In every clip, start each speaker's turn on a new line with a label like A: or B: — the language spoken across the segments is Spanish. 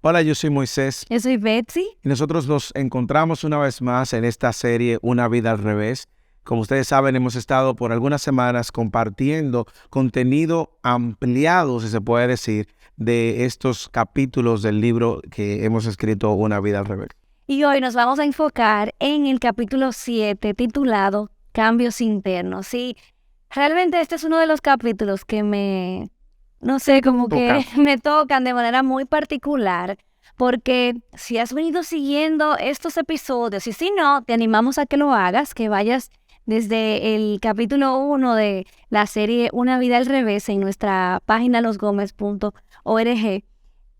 A: Hola, yo soy Moisés
B: Yo soy Betsy.
A: y nosotros nos encontramos una vez más en esta serie Una vida al revés. Como ustedes saben, hemos estado por algunas semanas compartiendo contenido ampliado, si se puede decir, de estos capítulos del libro que hemos escrito Una vida al revés.
B: Y hoy nos vamos a enfocar en el capítulo 7 titulado Cambios internos. Sí, realmente este es uno de los capítulos que me tocan de manera muy particular, porque si has venido siguiendo estos episodios y si no, te animamos a que lo hagas, que vayas desde el capítulo 1 de la serie Una vida al revés en nuestra página losgomez.org.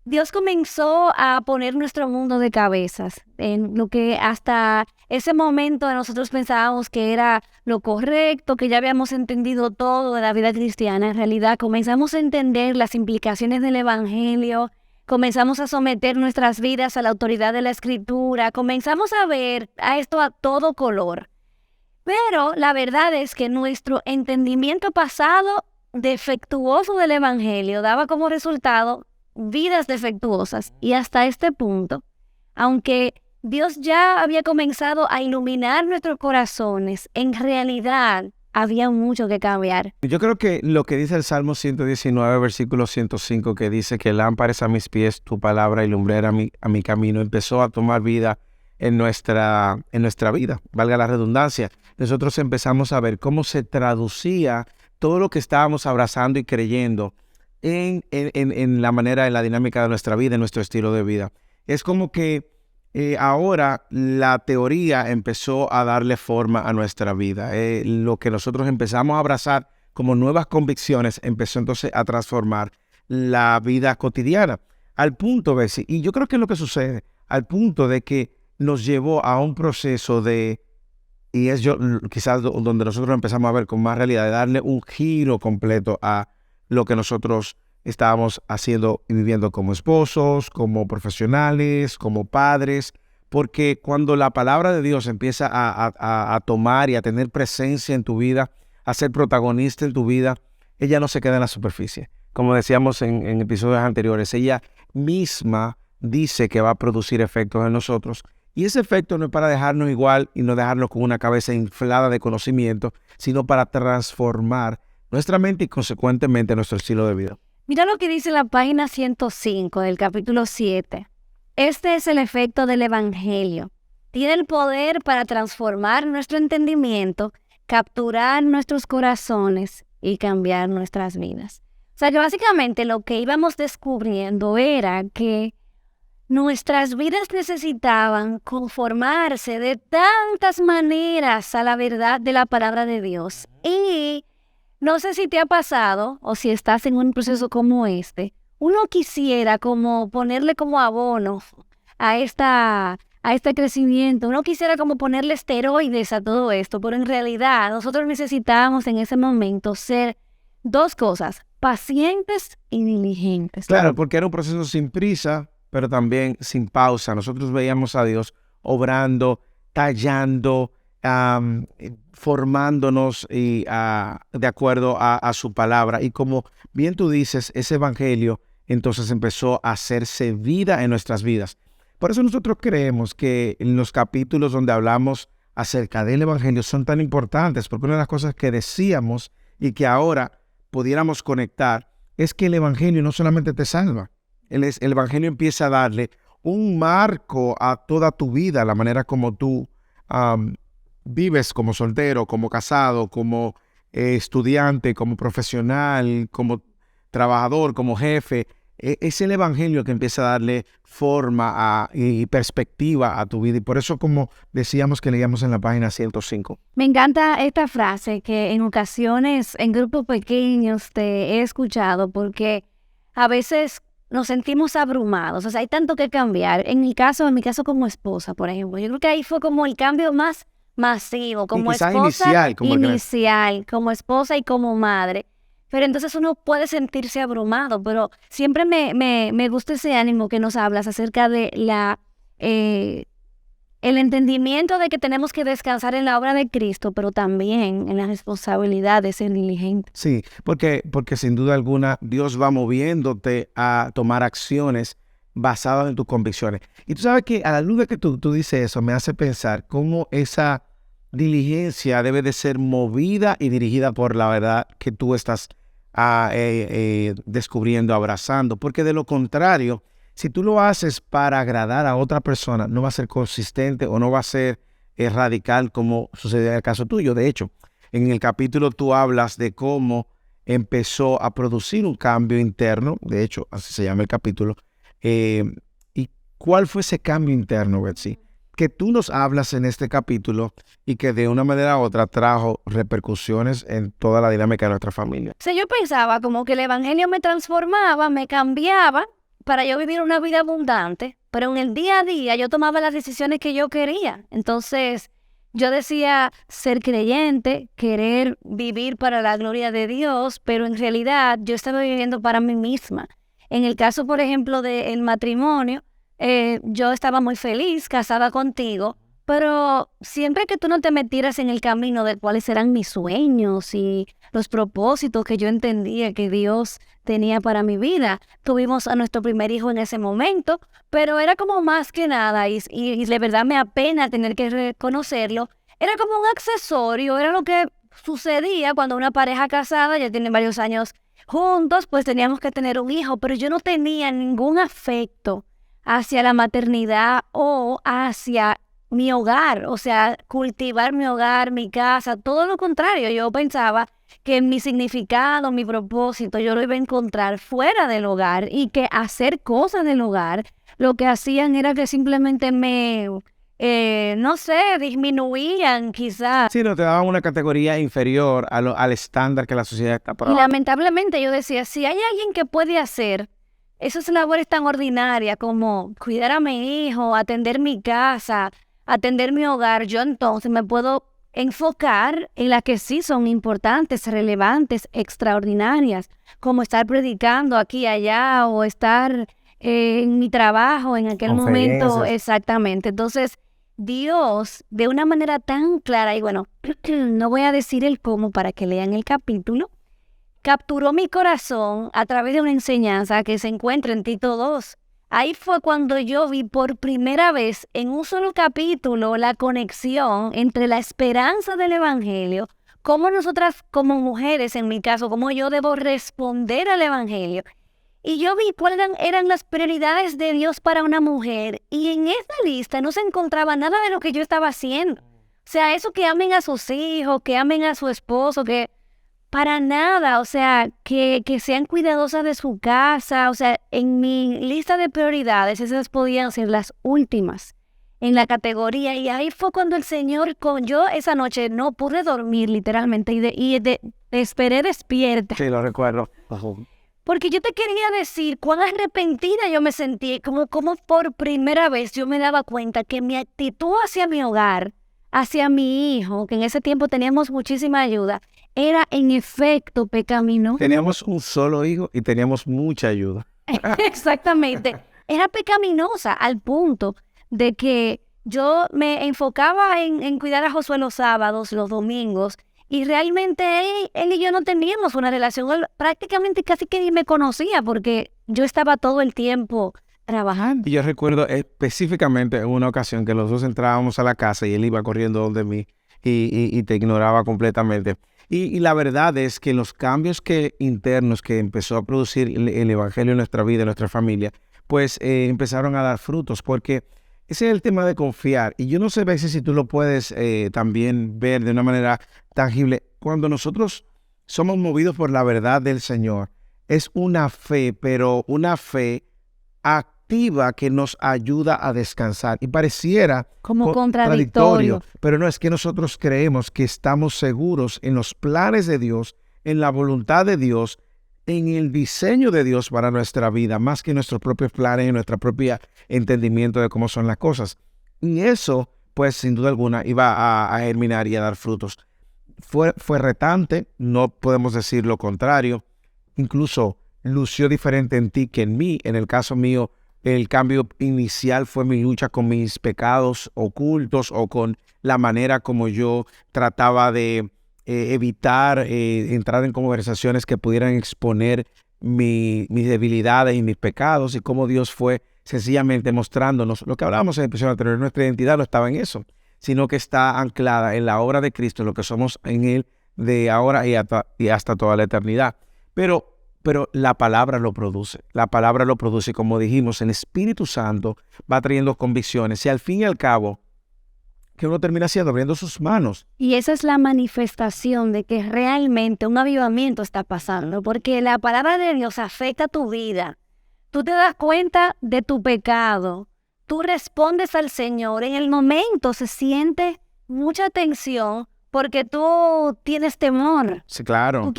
B: Dios comenzó a poner nuestro mundo de cabezas en lo que hasta ese momento nosotros pensábamos que era lo correcto, que ya habíamos entendido todo de la vida cristiana. En realidad comenzamos a entender las implicaciones del Evangelio, comenzamos a someter nuestras vidas a la autoridad de la Escritura, comenzamos a ver a esto a todo color. Pero la verdad es que nuestro entendimiento pasado defectuoso del Evangelio daba como resultado vidas defectuosas. Y hasta este punto, aunque Dios ya había comenzado a iluminar nuestros corazones, en realidad había mucho que cambiar.
A: Yo creo que lo que dice el Salmo 119, versículo 105, que dice que lámpara es a mis pies tu palabra y lumbrera a mi camino, empezó a tomar vida en nuestra vida, valga la redundancia. Nosotros empezamos a ver cómo se traducía todo lo que estábamos abrazando y creyendo en la manera, en la dinámica de nuestra vida, en nuestro estilo de vida. Es como que ahora la teoría empezó a darle forma a nuestra vida. Lo que nosotros empezamos a abrazar como nuevas convicciones empezó entonces a transformar la vida cotidiana. Al punto, Bessie, y yo creo que es lo que sucede, al punto de que nos llevó a un proceso quizás donde nosotros empezamos a ver con más realidad, de darle un giro completo a lo que nosotros estábamos haciendo y viviendo como esposos, como profesionales, como padres, porque cuando la palabra de Dios empieza a tomar y a tener presencia en tu vida, a ser protagonista en tu vida, ella no se queda en la superficie. Como decíamos en episodios anteriores, ella misma dice que va a producir efectos en nosotros. Y ese efecto no es para dejarnos igual y no dejarnos con una cabeza inflada de conocimiento, sino para transformar nuestra mente y consecuentemente nuestro estilo de vida.
B: Mira lo que dice la página 105 del capítulo 7. Este es el efecto del Evangelio. Tiene el poder para transformar nuestro entendimiento, capturar nuestros corazones y cambiar nuestras vidas. O sea que básicamente lo que íbamos descubriendo era que nuestras vidas necesitaban conformarse de tantas maneras a la verdad de la palabra de Dios. Y no sé si te ha pasado o si estás en un proceso como este, uno quisiera como ponerle como abono a este crecimiento, uno quisiera como ponerle esteroides a todo esto, pero en realidad nosotros necesitábamos en ese momento ser dos cosas, pacientes y diligentes.
A: Claro, porque era un proceso sin prisa, pero también sin pausa. Nosotros veíamos a Dios obrando, tallando, formándonos de acuerdo a su palabra. Y como bien tú dices, ese evangelio entonces empezó a hacerse vida en nuestras vidas. Por eso nosotros creemos que los capítulos donde hablamos acerca del evangelio son tan importantes, porque una de las cosas que decíamos y que ahora pudiéramos conectar es que el evangelio no solamente te salva, el evangelio empieza a darle un marco a toda tu vida, la manera como tú vives como soltero, como casado, como estudiante, como profesional, como trabajador, como jefe. Es el evangelio que empieza a darle forma y perspectiva a tu vida. Y por eso, como decíamos que leíamos en la página 105.
B: Me encanta esta frase que en ocasiones en grupos pequeños te he escuchado, porque a veces nos sentimos abrumados. O sea, hay tanto que cambiar. En mi caso como esposa, por ejemplo, yo creo que ahí fue como el cambio más masivo, como esposa inicial, como esposa y como madre. Pero entonces uno puede sentirse abrumado, pero siempre me gusta ese ánimo que nos hablas acerca de el entendimiento de que tenemos que descansar en la obra de Cristo, pero también en la responsabilidad de ser diligente.
A: Sí, porque sin duda alguna Dios va moviéndote a tomar acciones basado en tus convicciones. Y tú sabes que a la luz de que tú dices eso, me hace pensar cómo esa diligencia debe de ser movida y dirigida por la verdad que tú estás descubriendo, abrazando. Porque de lo contrario, si tú lo haces para agradar a otra persona, no va a ser consistente o no va a ser radical como sucedió en el caso tuyo. De hecho, en el capítulo tú hablas de cómo empezó a producir un cambio interno. De hecho, así se llama el capítulo. ¿Y cuál fue ese cambio interno, Betsy? Que tú nos hablas en este capítulo y que de una manera u otra trajo repercusiones en toda la dinámica de nuestra familia.
B: O sea, yo pensaba como que el evangelio me transformaba, me cambiaba para yo vivir una vida abundante, pero en el día a día yo tomaba las decisiones que yo quería. Entonces, yo decía ser creyente, querer vivir para la gloria de Dios, pero en realidad yo estaba viviendo para mí misma. En el caso, por ejemplo, del matrimonio, yo estaba muy feliz casada contigo, pero siempre que tú no te metieras en el camino de cuáles eran mis sueños y los propósitos que yo entendía que Dios tenía para mi vida. Tuvimos a nuestro primer hijo en ese momento, pero era como más que nada, y de verdad me apena tener que reconocerlo, era como un accesorio, era lo que sucedía cuando una pareja casada ya tiene varios años juntos, pues teníamos que tener un hijo, pero yo no tenía ningún afecto hacia la maternidad o hacia mi hogar, o sea, cultivar mi hogar, mi casa, todo lo contrario. Yo pensaba que mi significado, mi propósito, yo lo iba a encontrar fuera del hogar y que hacer cosas del hogar, lo que hacían era que simplemente me, no sé, disminuían quizás.
A: Sí, no te daban una categoría inferior al estándar que la sociedad está
B: Y
A: para.
B: lamentablemente yo decía, si hay alguien que puede hacer esas labores tan ordinarias como cuidar a mi hijo, atender mi casa, atender mi hogar, yo entonces me puedo enfocar en las que sí son importantes, relevantes, extraordinarias, como estar predicando aquí y allá o estar en mi trabajo en aquel momento.
A: Conferencias.
B: Exactamente. Entonces, Dios, de una manera tan clara, y bueno, no voy a decir el cómo para que lean el capítulo, capturó mi corazón a través de una enseñanza que se encuentra en Tito 2. Ahí fue cuando yo vi por primera vez en un solo capítulo la conexión entre la esperanza del evangelio, cómo nosotras como mujeres, en mi caso, cómo yo debo responder al evangelio. Y yo vi cuáles eran las prioridades de Dios para una mujer. Y en esa lista no se encontraba nada de lo que yo estaba haciendo. O sea, eso que amen a sus hijos, que amen a su esposo, que para nada, o sea, que sean cuidadosas de su casa. O sea, en mi lista de prioridades, esas podían ser las últimas en la categoría. Y ahí fue cuando el Señor, yo esa noche no pude dormir literalmente y esperé despierta.
A: Sí, lo recuerdo.
B: Porque yo te quería decir cuán arrepentida yo me sentí, como por primera vez yo me daba cuenta que mi actitud hacia mi hogar, hacia mi hijo, que en ese tiempo teníamos muchísima ayuda, era en efecto pecaminosa.
A: Teníamos un solo hijo y teníamos mucha ayuda.
B: Exactamente. Era pecaminosa al punto de que yo me enfocaba en cuidar a Josué los sábados, los domingos, y realmente él y yo no teníamos una relación. Él prácticamente casi que ni me conocía porque yo estaba todo el tiempo trabajando.
A: Y yo recuerdo específicamente en una ocasión que los dos entrábamos a la casa y él iba corriendo donde mí y te ignoraba completamente. Y la verdad es que los cambios internos que empezó a producir el evangelio en nuestra vida, en nuestra familia, pues empezaron a dar frutos, porque ese es el tema de confiar. Y yo no sé, Betsy, si tú lo puedes también ver de una manera tangible. Cuando nosotros somos movidos por la verdad del Señor, es una fe, pero una fe activa que nos ayuda a descansar. Y pareciera
B: Como contradictorio.
A: pero no, es que nosotros creemos que estamos seguros en los planes de Dios, en la voluntad de Dios, en el diseño de Dios para nuestra vida, más que nuestros propios planes y nuestro propio entendimiento de cómo son las cosas. Y eso, pues, sin duda alguna, iba a germinar y a dar frutos. Fue retante, no podemos decir lo contrario. Incluso lució diferente en ti que en mí. En el caso mío, el cambio inicial fue mi lucha con mis pecados ocultos o con la manera como yo trataba de evitar entrar en conversaciones que pudieran exponer mis debilidades y mis pecados, y cómo Dios fue sencillamente mostrándonos lo que hablábamos en el episodio anterior. Nuestra identidad no estaba en eso, sino que está anclada en la obra de Cristo, en lo que somos en Él de ahora y hasta toda la eternidad. Pero la palabra lo produce. La palabra lo produce. Y como dijimos, el Espíritu Santo va trayendo convicciones. Y al fin y al cabo, ¿qué uno termina haciendo? Abriendo sus manos.
B: Y esa es la manifestación de que realmente un avivamiento está pasando, porque la palabra de Dios afecta tu vida. Tú te das cuenta de tu pecado. Tú respondes al Señor. En el momento se siente mucha tensión porque tú tienes temor.
A: Sí, claro.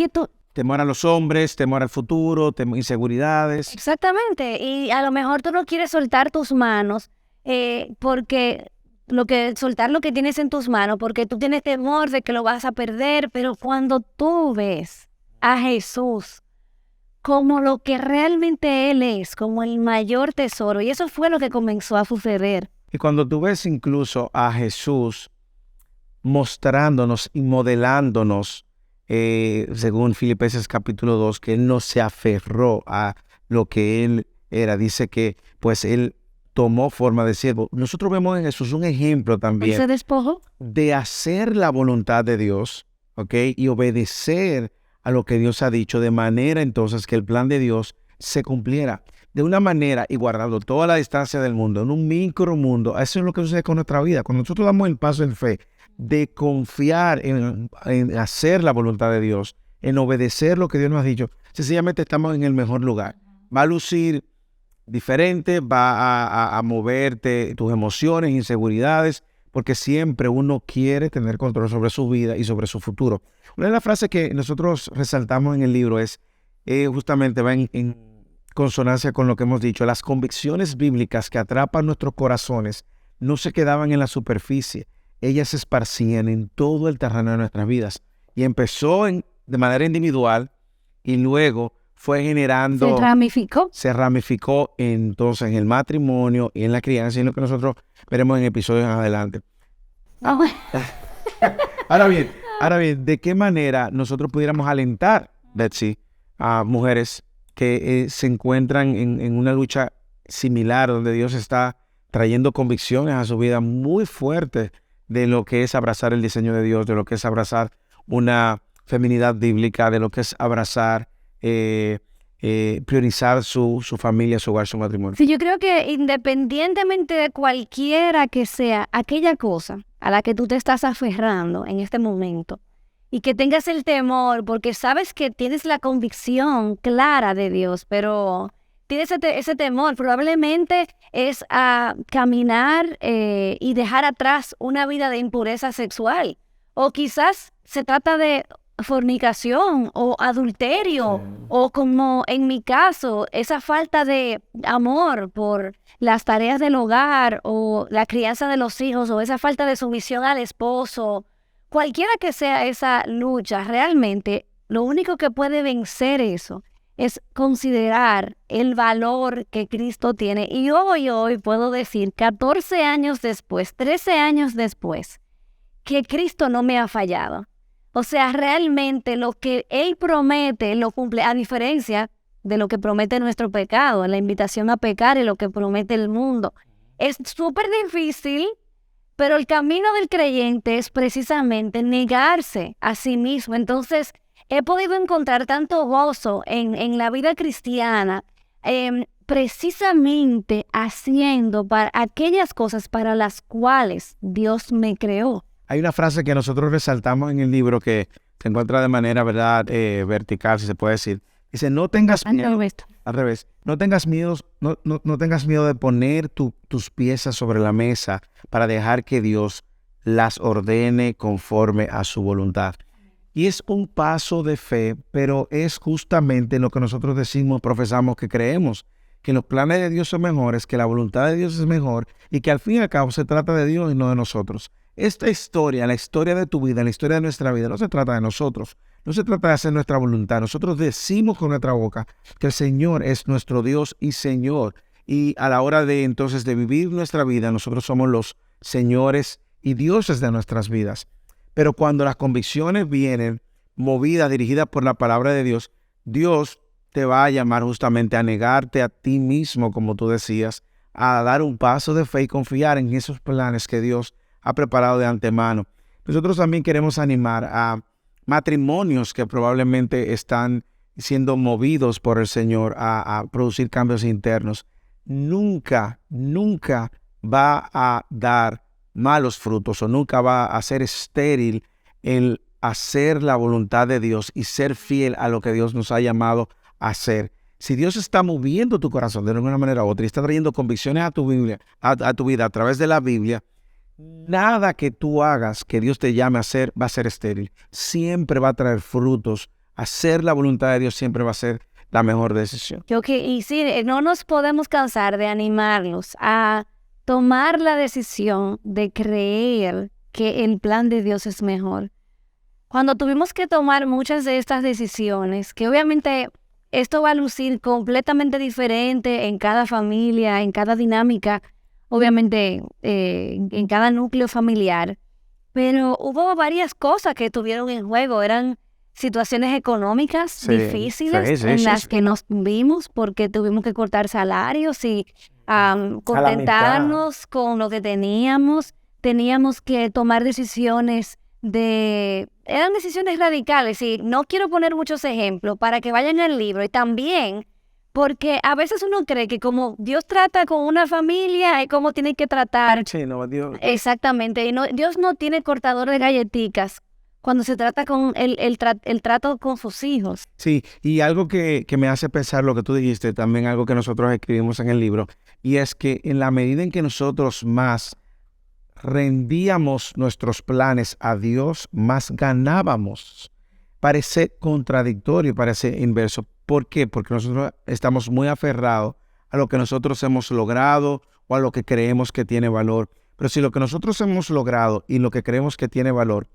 A: Temor a los hombres, temor al futuro, inseguridades.
B: Exactamente. Y a lo mejor tú no quieres soltar tus manos porque soltar lo que tienes en tus manos, porque tú tienes temor de que lo vas a perder. Pero cuando tú ves a Jesús como lo que realmente Él es, como el mayor tesoro, y eso fue lo que comenzó a suceder.
A: Y cuando tú ves incluso a Jesús mostrándonos y modelándonos, según Filipenses capítulo 2, que Él no se aferró a lo que Él era. Dice que pues Él tomó forma de siervo. Nosotros vemos en Jesús un ejemplo también.
B: ¿Él se despojó?
A: De hacer la voluntad de Dios, ¿ok? Y obedecer a lo que Dios ha dicho, de manera entonces que el plan de Dios se cumpliera. De una manera y guardando toda la distancia del mundo, en un micromundo. Eso es lo que sucede con nuestra vida. Cuando nosotros damos el paso en fe, de confiar en hacer la voluntad de Dios, en obedecer lo que Dios nos ha dicho, sencillamente estamos en el mejor lugar. Va a lucir diferente, va a moverte tus emociones, inseguridades, porque siempre uno quiere tener control sobre su vida y sobre su futuro. Una de las frases que nosotros resaltamos en el libro es, justamente va en consonancia con lo que hemos dicho, las convicciones bíblicas que atrapan nuestros corazones no se quedaban en la superficie. Ellas se esparcían en todo el terreno de nuestras vidas. Y empezó de manera individual y luego fue generando...
B: Se
A: ramificó entonces en el matrimonio y en la crianza, y en lo que nosotros veremos en episodios adelante. Ahora bien, ¿de qué manera nosotros pudiéramos alentar, Betsy, a mujeres que se encuentran en una lucha similar, donde Dios está trayendo convicciones a su vida muy fuertes de lo que es abrazar el diseño de Dios, de lo que es abrazar una feminidad bíblica, de lo que es abrazar, priorizar su familia, su hogar, su matrimonio?
B: Sí, yo creo que independientemente de cualquiera que sea aquella cosa a la que tú te estás aferrando en este momento, y que tengas el temor, porque sabes que tienes la convicción clara de Dios, pero tienes ese temor, probablemente es a caminar y dejar atrás una vida de impureza sexual. O quizás se trata de fornicación o adulterio, o como en mi caso, esa falta de amor por las tareas del hogar o la crianza de los hijos, o esa falta de sumisión al esposo. Cualquiera que sea esa lucha, realmente lo único que puede vencer eso es considerar el valor que Cristo tiene. Y hoy puedo decir, 14 años después, 13 años después, que Cristo no me ha fallado. O sea, realmente lo que Él promete lo cumple, a diferencia de lo que promete nuestro pecado, la invitación a pecar y lo que promete el mundo. Es súper difícil, pero el camino del creyente es precisamente negarse a sí mismo. Entonces, he podido encontrar tanto gozo en la vida cristiana, precisamente haciendo para aquellas cosas para las cuales Dios me creó.
A: Hay una frase que nosotros resaltamos en el libro que se encuentra de manera, ¿verdad?, vertical, si se puede decir. Dice, no tengas miedo. Al revés. No tengas miedo, no tengas miedo de poner tus piezas sobre la mesa para dejar que Dios las ordene conforme a su voluntad. Y es un paso de fe, pero es justamente lo que nosotros decimos, profesamos, que creemos, que los planes de Dios son mejores, que la voluntad de Dios es mejor, y que al fin y al cabo se trata de Dios y no de nosotros. Esta historia, la historia de tu vida, la historia de nuestra vida, no se trata de nosotros, no se trata de hacer nuestra voluntad. Nosotros decimos con nuestra boca que el Señor es nuestro Dios y Señor, y a la hora de entonces de vivir nuestra vida, nosotros somos los señores y dioses de nuestras vidas. Pero cuando las convicciones vienen movidas, dirigidas por la palabra de Dios, Dios te va a llamar justamente a negarte a ti mismo, como tú decías, a dar un paso de fe y confiar en esos planes que Dios ha preparado de antemano. Nosotros también queremos animar a matrimonios que probablemente están siendo movidos por el Señor a producir cambios internos. Nunca va a dar malos frutos o nunca va a ser estéril el hacer la voluntad de Dios y ser fiel a lo que Dios nos ha llamado a hacer. Si Dios está moviendo tu corazón de alguna manera u otra y está trayendo convicciones a tu Biblia, a tu vida a través de la Biblia, nada que tú hagas que Dios te llame a hacer va a ser estéril. Siempre va a traer frutos. Hacer la voluntad de Dios siempre va a ser la mejor decisión.
B: Y sí, no nos podemos cansar de animarnos a tomar la decisión de creer que el plan de Dios es mejor. Cuando tuvimos que tomar muchas de estas decisiones, que obviamente esto va a lucir completamente diferente en cada familia, en cada dinámica, obviamente en cada núcleo familiar, pero hubo varias cosas que estuvieron en juego. Eran situaciones económicas difíciles en las que nos vimos porque tuvimos que cortar salarios y contentarnos con lo que teníamos. Teníamos que tomar decisiones eran decisiones radicales, y no quiero poner muchos ejemplos para que vayan al libro, y también porque a veces uno cree que como Dios trata con una familia es como tiene que tratar.
A: Sí, no, Dios.
B: Exactamente, y Dios no tiene cortador de galletitas cuando se trata con el trato con sus hijos.
A: Sí, y algo que me hace pensar lo que tú dijiste, también algo que nosotros escribimos en el libro, y es que en la medida en que nosotros más rendíamos nuestros planes a Dios, más ganábamos. Parece contradictorio, parece inverso. ¿Por qué? Porque nosotros estamos muy aferrados a lo que nosotros hemos logrado o a lo que creemos que tiene valor. Pero si lo que nosotros hemos logrado y lo que creemos que tiene valor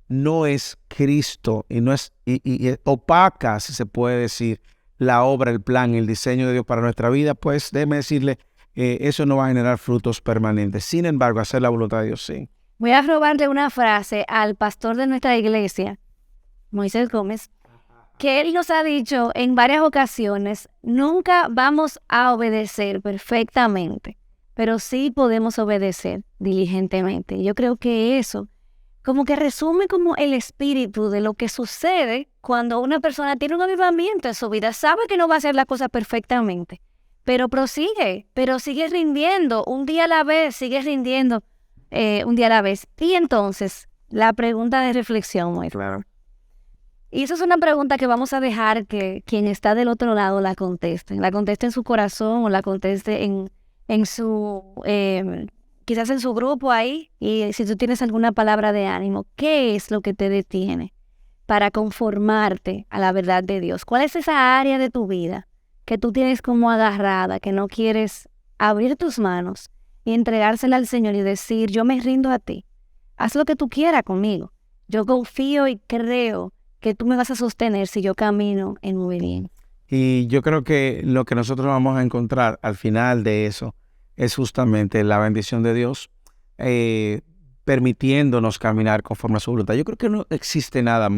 A: no es Cristo y no es y opaca, si se puede decir, la obra, el plan, el diseño de Dios para nuestra vida, pues déjeme decirle, eso no va a generar frutos permanentes. Sin embargo, hacer la voluntad de Dios, sí.
B: Voy a robarle una frase al pastor de nuestra iglesia, Moisés Gómez, que él nos ha dicho en varias ocasiones: nunca vamos a obedecer perfectamente, pero sí podemos obedecer diligentemente. Yo creo que eso como que resume como el espíritu de lo que sucede cuando una persona tiene un avivamiento en su vida. Sabe que no va a hacer la cosa perfectamente, pero sigue rindiendo un día a la vez, sigue rindiendo un día a la vez. Y entonces, la pregunta de reflexión, Moisés.
A: Claro.
B: Y eso es una pregunta que vamos a dejar que quien está del otro lado la conteste. La conteste en su corazón o la conteste en su, quizás en su grupo ahí. Y si tú tienes alguna palabra de ánimo, ¿qué es lo que te detiene para conformarte a la verdad de Dios? ¿Cuál es esa área de tu vida que tú tienes como agarrada, que no quieres abrir tus manos y entregársela al Señor y decir: yo me rindo a ti, haz lo que tú quieras conmigo, yo confío y creo que tú me vas a sostener si yo camino en obediencia?
A: Y yo creo que lo que nosotros vamos a encontrar al final de eso es justamente la bendición de Dios, permitiéndonos caminar conforme a su voluntad. Yo creo que no existe nada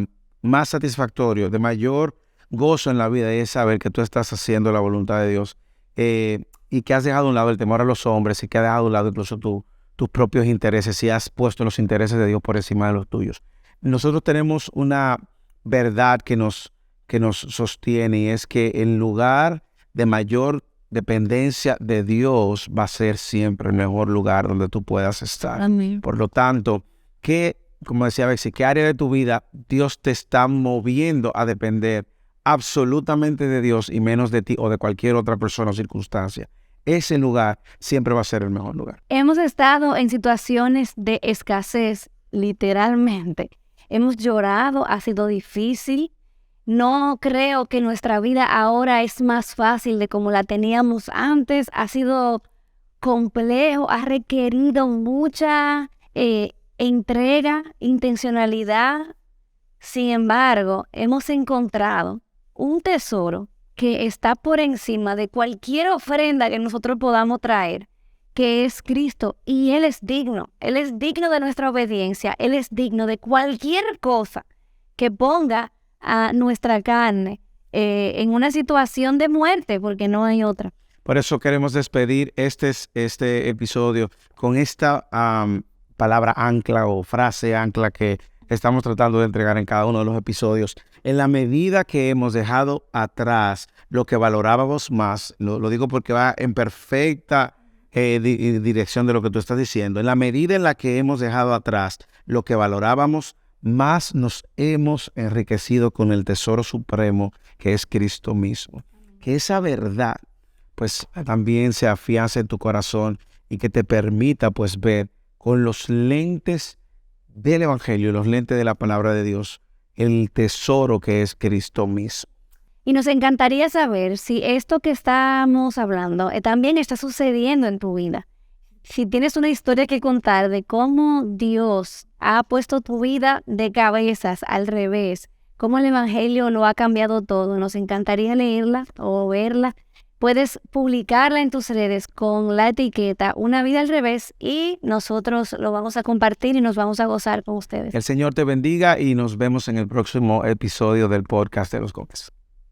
A: más satisfactorio, de mayor gozo en la vida, y es saber que tú estás haciendo la voluntad de Dios, y que has dejado a un lado el temor a los hombres, y que has dejado a un lado incluso tus propios intereses, y has puesto los intereses de Dios por encima de los tuyos. Nosotros tenemos una verdad que nos sostiene, y es que el lugar de mayor dependencia de Dios va a ser siempre el mejor lugar donde tú puedas estar.
B: Amén.
A: Por lo tanto, como decía Bexy, ¿qué área de tu vida Dios te está moviendo a depender absolutamente de Dios y menos de ti o de cualquier otra persona o circunstancia? Ese lugar siempre va a ser el mejor lugar.
B: Hemos estado en situaciones de escasez, literalmente. Hemos llorado, ha sido difícil. No creo que nuestra vida ahora es más fácil de como la teníamos antes. Ha sido complejo, ha requerido mucha entrega, intencionalidad. Sin embargo, hemos encontrado un tesoro que está por encima de cualquier ofrenda que nosotros podamos traer, que es Cristo, y Él es digno de nuestra obediencia, Él es digno de cualquier cosa que ponga a nuestra carne en una situación de muerte, porque no hay otra.
A: Por eso queremos despedir este episodio con esta palabra ancla o frase ancla que estamos tratando de entregar en cada uno de los episodios. En la medida que hemos dejado atrás lo que valorábamos más, lo digo porque va en perfecta dirección de lo que tú estás diciendo. En la medida en la que hemos dejado atrás lo que valorábamos, más nos hemos enriquecido con el tesoro supremo que es Cristo mismo. Que esa verdad pues también se afianza en tu corazón y que te permita pues ver con los lentes del Evangelio, los lentes de la palabra de Dios, el tesoro que es Cristo mismo.
B: Y nos encantaría saber si esto que estamos hablando también está sucediendo en tu vida. Si tienes una historia que contar de cómo Dios ha puesto tu vida de cabezas al revés, cómo el Evangelio lo ha cambiado todo, nos encantaría leerla o verla. Puedes publicarla en tus redes con la etiqueta Una Vida al Revés y nosotros lo vamos a compartir y nos vamos a gozar con ustedes.
A: El Señor te bendiga y nos vemos en el próximo episodio del podcast de Los Gómez.